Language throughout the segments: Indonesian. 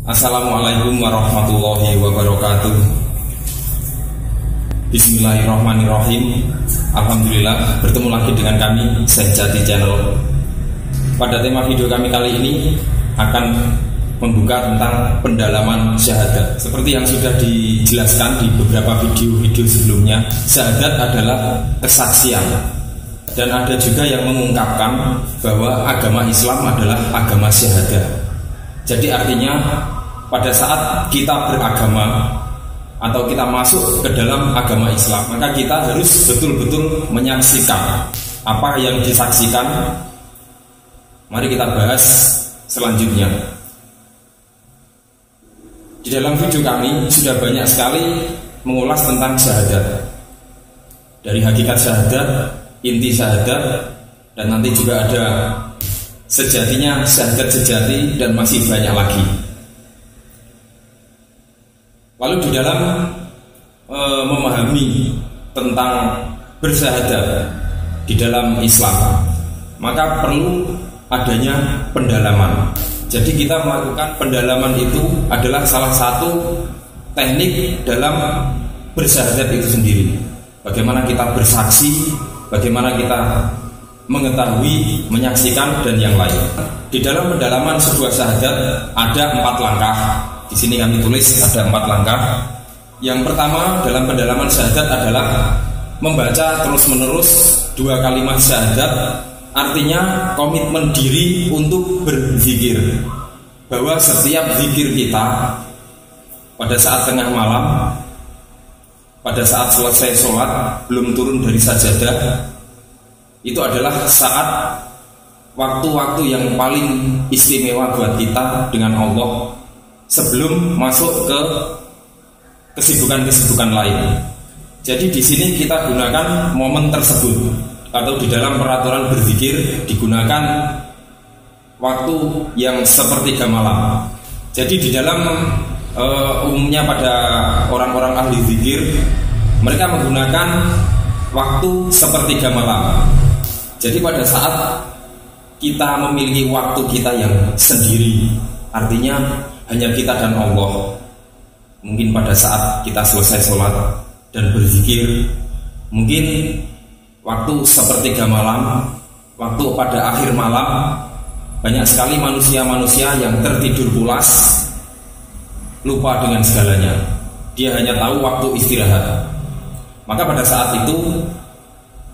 Assalamualaikum warahmatullahi wabarakatuh. Bismillahirrahmanirrahim. Alhamdulillah, bertemu lagi dengan kami Syekh Jati Channel. Pada tema video kami kali ini akan membuka tentang pendalaman syahadat. Seperti yang sudah dijelaskan di beberapa video-video sebelumnya, syahadat adalah kesaksian. Dan ada juga yang mengungkapkan bahwa agama Islam adalah agama syahadat. Jadi artinya pada saat kita beragama atau kita masuk ke dalam agama Islam, maka kita harus betul-betul menyaksikan apa yang disaksikan. Mari kita bahas selanjutnya. Di dalam video kami sudah banyak sekali mengulas tentang syahadat, dari hakikat syahadat, inti syahadat, dan nanti juga ada sejatinya syahadat sejati, dan masih banyak lagi. Lalu di dalam memahami tentang bersyahadat di dalam Islam, maka perlu adanya pendalaman. Jadi kita melakukan pendalaman itu adalah salah satu teknik dalam bersyahadat itu sendiri. Bagaimana kita bersaksi, bagaimana kita mengetahui, menyaksikan, dan yang lain. Di dalam pendalaman sebuah syahadat ada 4 langkah. Di sini kami tulis ada 4 langkah. Yang pertama dalam pendalaman syahadat adalah membaca terus-menerus 2 kalimat syahadat. Artinya komitmen diri untuk berzikir, bahwa setiap zikir kita pada saat tengah malam, pada saat selesai sholat, belum turun dari sajadah, itu adalah saat waktu-waktu yang paling istimewa buat kita dengan Allah sebelum masuk ke kesibukan-kesibukan lain. Jadi di sini kita gunakan momen tersebut, atau di dalam peraturan berzikir digunakan waktu yang sepertiga malam. Jadi di dalam umumnya pada orang-orang ahli zikir, mereka menggunakan waktu sepertiga malam. Jadi pada saat kita memiliki waktu kita yang sendiri, artinya hanya kita dan Allah. Mungkin pada saat kita selesai sholat dan berzikir, mungkin waktu sepertiga malam, waktu pada akhir malam, banyak sekali manusia-manusia yang tertidur pulas, lupa dengan segalanya. Dia hanya tahu waktu istirahat. Maka pada saat itu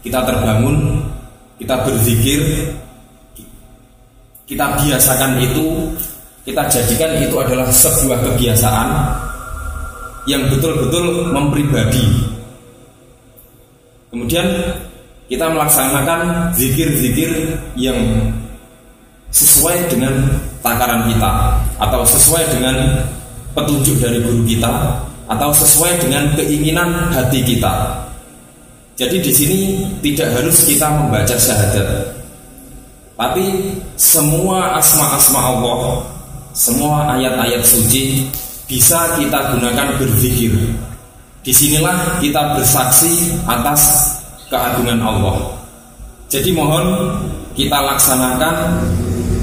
kita terbangun, kita berzikir, kita biasakan itu, kita jadikan itu adalah sebuah kebiasaan yang betul-betul mempribadi. Kemudian kita melaksanakan zikir-zikir yang sesuai dengan takaran kita, atau sesuai dengan petunjuk dari guru kita, atau sesuai dengan keinginan hati kita. Jadi di sini tidak harus kita membaca syahadat, tapi semua asma-asma Allah, semua ayat-ayat suci bisa kita gunakan berzikir. Disinilah kita bersaksi atas keagungan Allah. Jadi mohon kita laksanakan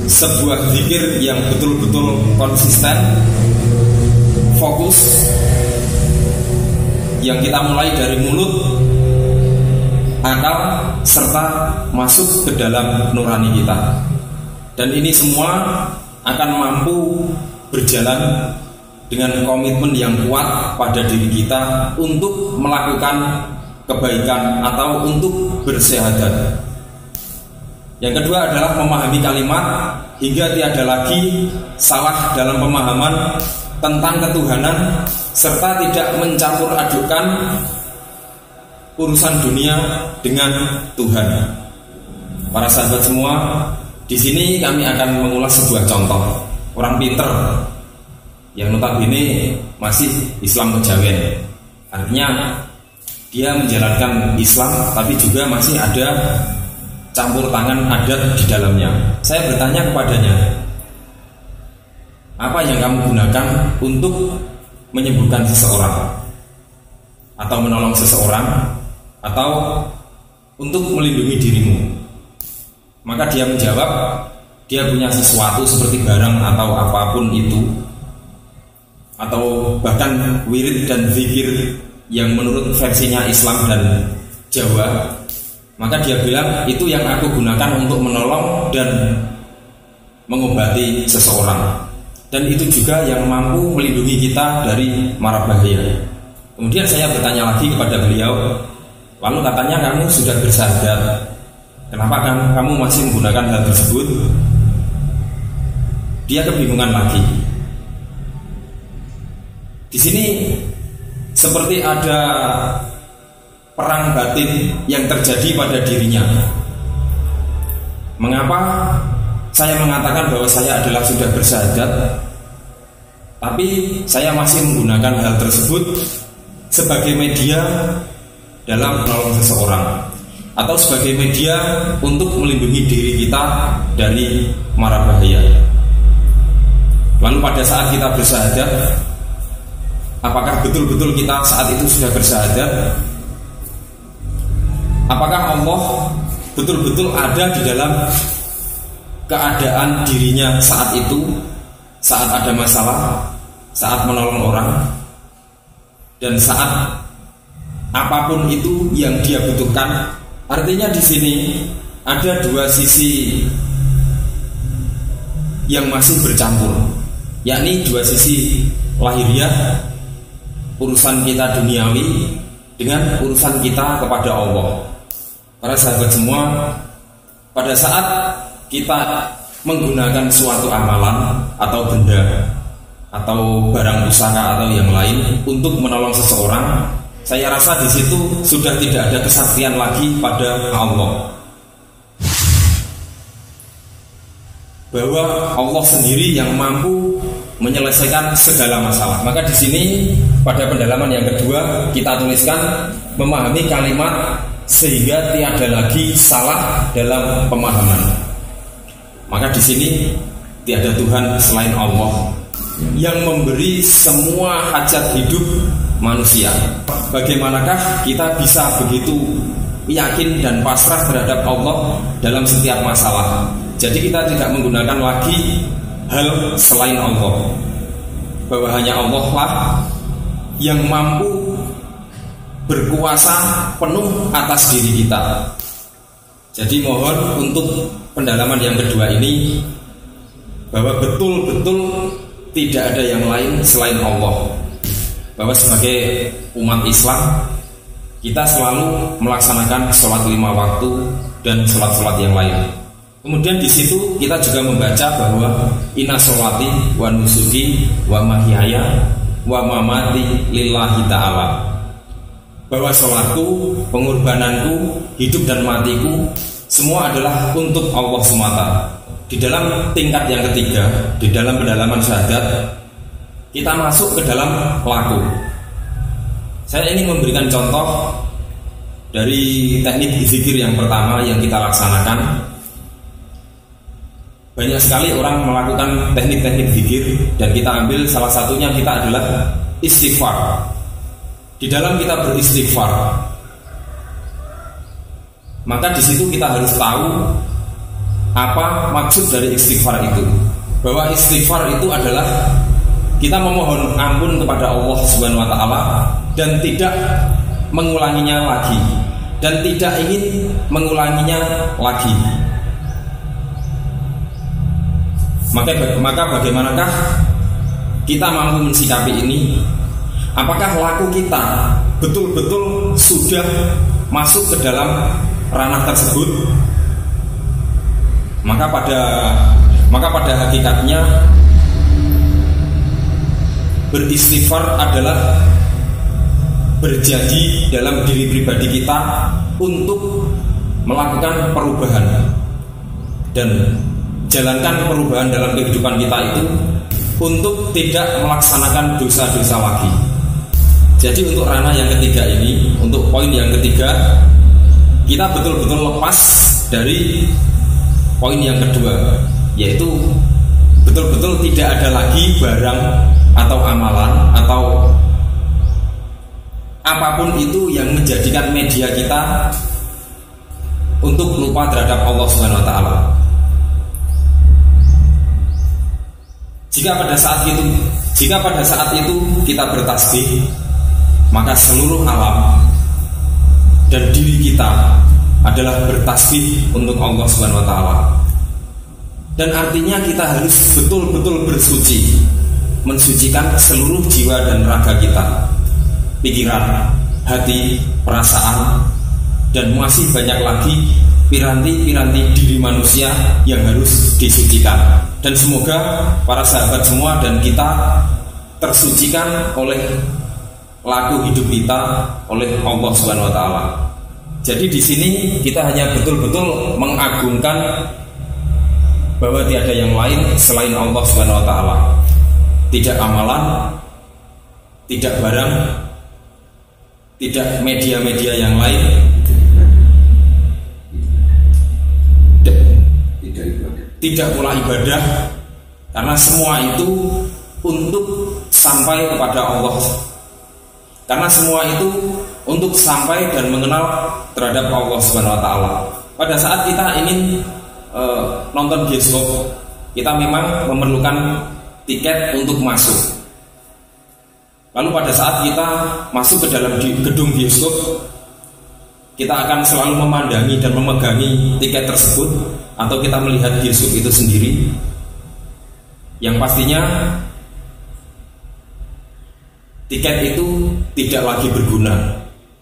sebuah zikir yang betul-betul konsisten, fokus, yang kita mulai dari mulut, akal, serta masuk ke dalam nurani kita. Dan ini semua akan mampu berjalan dengan komitmen yang kuat pada diri kita untuk melakukan kebaikan atau untuk bersyahadat. Yang kedua adalah memahami kalimat hingga tiada lagi salah dalam pemahaman tentang ketuhanan, serta tidak mencampur adukan urusan dunia dengan Tuhan. Para sahabat semua, di sini kami akan mengulas sebuah contoh orang pinter yang notabene masih Islam kejawen. Artinya dia menjalankan Islam tapi juga masih ada campur tangan adat di dalamnya. Saya bertanya kepadanya, apa yang kamu gunakan untuk menyembuhkan seseorang, atau menolong seseorang, atau untuk melindungi dirimu? Maka dia menjawab, dia punya sesuatu seperti barang atau apapun itu atau bahkan wirid dan zikir yang menurut versinya Islam dan Jawa, maka dia bilang itu yang aku gunakan untuk menolong dan mengobati seseorang, dan itu juga yang mampu melindungi kita dari mara bahaya. Kemudian saya bertanya lagi kepada beliau, lalu katanya kamu sudah bersyahadat, kenapa kamu masih menggunakan hal tersebut? Dia kebingungan lagi. Di sini seperti ada perang batin yang terjadi pada dirinya. Mengapa saya mengatakan bahwa saya adalah sudah bersyahadat, tapi saya masih menggunakan hal tersebut sebagai media dalam menolong seseorang, atau sebagai media untuk melindungi diri kita dari mara bahaya. Lalu pada saat kita bersyahadat, apakah betul-betul kita saat itu sudah bersyahadat? Apakah Allah betul-betul ada di dalam keadaan dirinya saat itu, saat ada masalah, saat menolong orang, dan saat apapun itu yang dia butuhkan? Artinya di sini ada dua sisi yang masih bercampur, yakni dua sisi lahiriah, urusan kita duniawi, dengan urusan kita kepada Allah. Para sahabat semua, pada saat kita menggunakan suatu amalan atau benda atau barang usaha atau yang lain untuk menolong seseorang, saya rasa di situ sudah tidak ada kesaktian lagi pada Allah, bahwa Allah sendiri yang mampu menyelesaikan segala masalah. Maka di sini pada pendalaman yang kedua kita tuliskan memahami kalimat sehingga tiada lagi salah dalam pemahaman. Maka di sini tiada Tuhan selain Allah yang memberi semua hajat hidup manusia. Bagaimanakah kita bisa begitu yakin dan pasrah terhadap Allah dalam setiap masalah? Jadi kita tidak menggunakan lagi hal selain Allah, bahwa hanya Allah lah yang mampu berkuasa penuh atas diri kita. Jadi mohon untuk pendalaman yang kedua ini, bahwa betul-betul tidak ada yang lain selain Allah, bahwa sebagai umat Islam kita selalu melaksanakan sholat 5 waktu dan sholat-sholat yang lain. Kemudian di situ kita juga membaca bahwa inna sholati wa nusuki wa mahyaya wa mamati lillahi ta'ala, bahwa sholatku, pengorbananku, hidup dan matiku semua adalah untuk Allah semata. Di dalam tingkat yang ketiga, di dalam pendalaman syahadat, kita masuk ke dalam laku. Saya ingin memberikan contoh dari teknik zikir yang pertama yang kita laksanakan. Banyak sekali orang melakukan teknik-teknik zikir, dan kita ambil salah satunya kita adalah istighfar. Di dalam kita beristighfar, maka di situ kita harus tahu apa maksud dari istighfar itu. Bahwa istighfar itu adalah kita memohon ampun kepada Allah Subhanahu wa taala dan tidak mengulanginya lagi, dan tidak ingin mengulanginya lagi. Maka bagaimanakah kita mampu mensikapi ini? Apakah laku kita betul-betul sudah masuk ke dalam ranah tersebut? Maka pada hakikatnya beristighfar adalah berjanji dalam diri pribadi kita untuk melakukan perubahan dan jalankan perubahan dalam kehidupan kita itu untuk tidak melaksanakan dosa-dosa lagi. Jadi untuk ranah yang ketiga ini, untuk poin yang ketiga, kita betul-betul lepas dari poin yang kedua, yaitu betul-betul tidak ada lagi barang atau amalan atau apapun itu yang menjadikan media kita untuk lupa terhadap Allah Subhanahu wa taala. Jika pada saat itu kita bertasbih, maka seluruh alam dan diri kita adalah bertasbih untuk Allah Subhanahu wa taala. Dan artinya kita harus betul-betul bersuci, mensucikan seluruh jiwa dan raga kita, pikiran, hati, perasaan, dan masih banyak lagi piranti-piranti diri manusia yang harus disucikan. Dan semoga para sahabat semua dan kita tersucikan oleh laku hidup kita oleh Allah Subhanahu wa taala. Jadi di sini kita hanya betul-betul mengagungkan bahwa tiada yang lain selain Allah Subhanahu wa taala. Tidak amalan, tidak barang, tidak media-media yang lain, tidak pula ibadah, karena semua itu untuk sampai kepada Allah. Karena semua itu untuk sampai dan mengenal terhadap Allah Subhanahu wa taala. Pada saat kita ingin nonton bioskop, kita memang memerlukan tiket untuk masuk. Lalu pada saat kita masuk ke dalam gedung bioskop, kita akan selalu memandangi dan memegangi tiket tersebut, atau kita melihat bioskop itu sendiri, yang pastinya tiket itu tidak lagi berguna,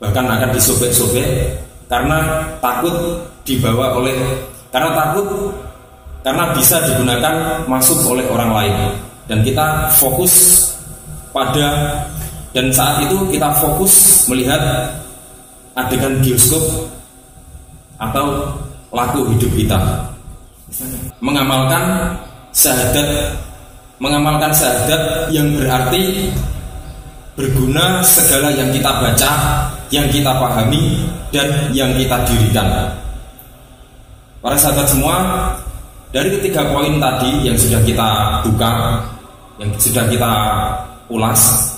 bahkan akan disobek-sobek karena takut dibawa oleh, karena bisa digunakan masuk oleh orang lain. Dan kita fokus pada, dan saat itu kita fokus melihat adegan bioskop atau laku hidup kita, mengamalkan syahadat yang berarti berguna segala yang kita baca, yang kita pahami, dan yang kita dirikan. Para sahabat semua, dari ketiga poin tadi yang sudah kita buka, yang sudah kita ulas,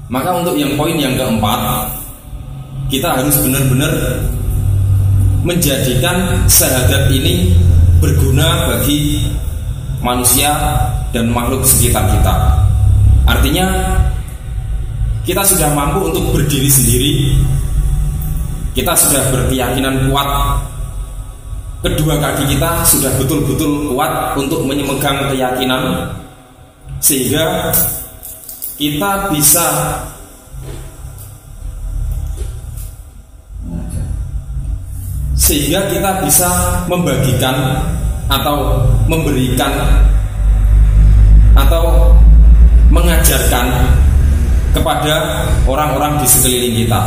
maka untuk yang poin yang keempat, kita harus benar-benar menjadikan syahadat ini berguna bagi manusia dan makhluk sekitar kita. Artinya kita sudah mampu untuk berdiri sendiri, kita sudah berkeyakinan kuat, kedua kaki kita sudah betul-betul kuat untuk memegang keyakinan, sehingga kita bisa membagikan atau memberikan atau mengajarkan kepada orang-orang di sekeliling kita.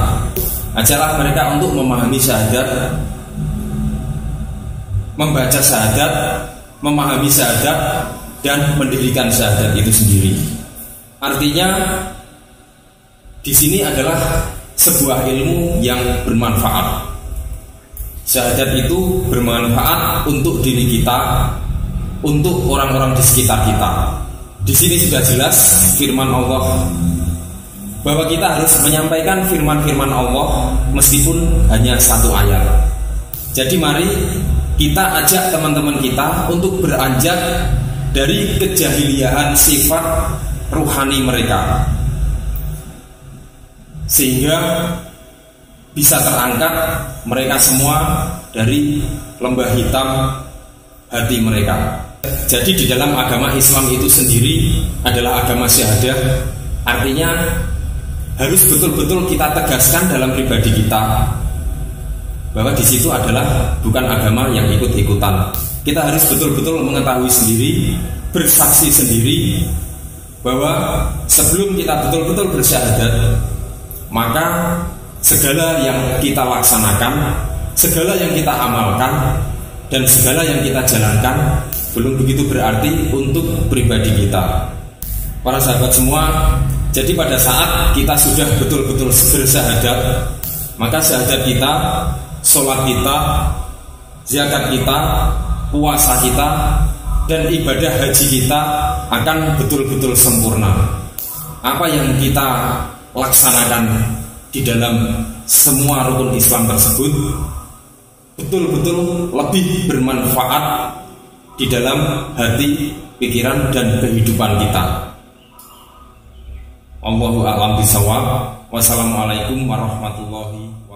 Ajarlah mereka untuk memahami syahadat, membaca syahadat, memahami syahadat, dan mendirikan syahadat itu sendiri. Artinya di sini adalah sebuah ilmu yang bermanfaat. Syahadat itu bermanfaat untuk diri kita, untuk orang-orang di sekitar kita. Di sini sudah jelas firman Allah bahwa kita harus menyampaikan firman-firman Allah meskipun hanya satu ayat. Jadi mari kita ajak teman-teman kita untuk beranjak dari kejahiliaan sifat ruhani mereka, sehingga bisa terangkat mereka semua dari lembah hitam hati mereka. Jadi di dalam agama Islam itu sendiri adalah agama syahadah. Artinya harus betul-betul kita tegaskan dalam pribadi kita bahwa di situ adalah bukan agama yang ikut-ikutan. Kita harus betul-betul mengetahui sendiri, bersaksi sendiri bahwa sebelum kita betul-betul bersyahadat, maka segala yang kita laksanakan, segala yang kita amalkan, dan segala yang kita jalankan belum begitu berarti untuk pribadi kita. Para sahabat semua, jadi pada saat kita sudah betul-betul bersyahadat, maka syahadat kita, sholat kita, zakat kita, puasa kita, dan ibadah haji kita akan betul-betul sempurna. Apa yang kita laksanakan di dalam semua rukun Islam tersebut betul-betul lebih bermanfaat di dalam hati pikiran dan kehidupan kita. Allahu a'lam bishawab. Wassalamualaikum warahmatullahi wabarakatuh.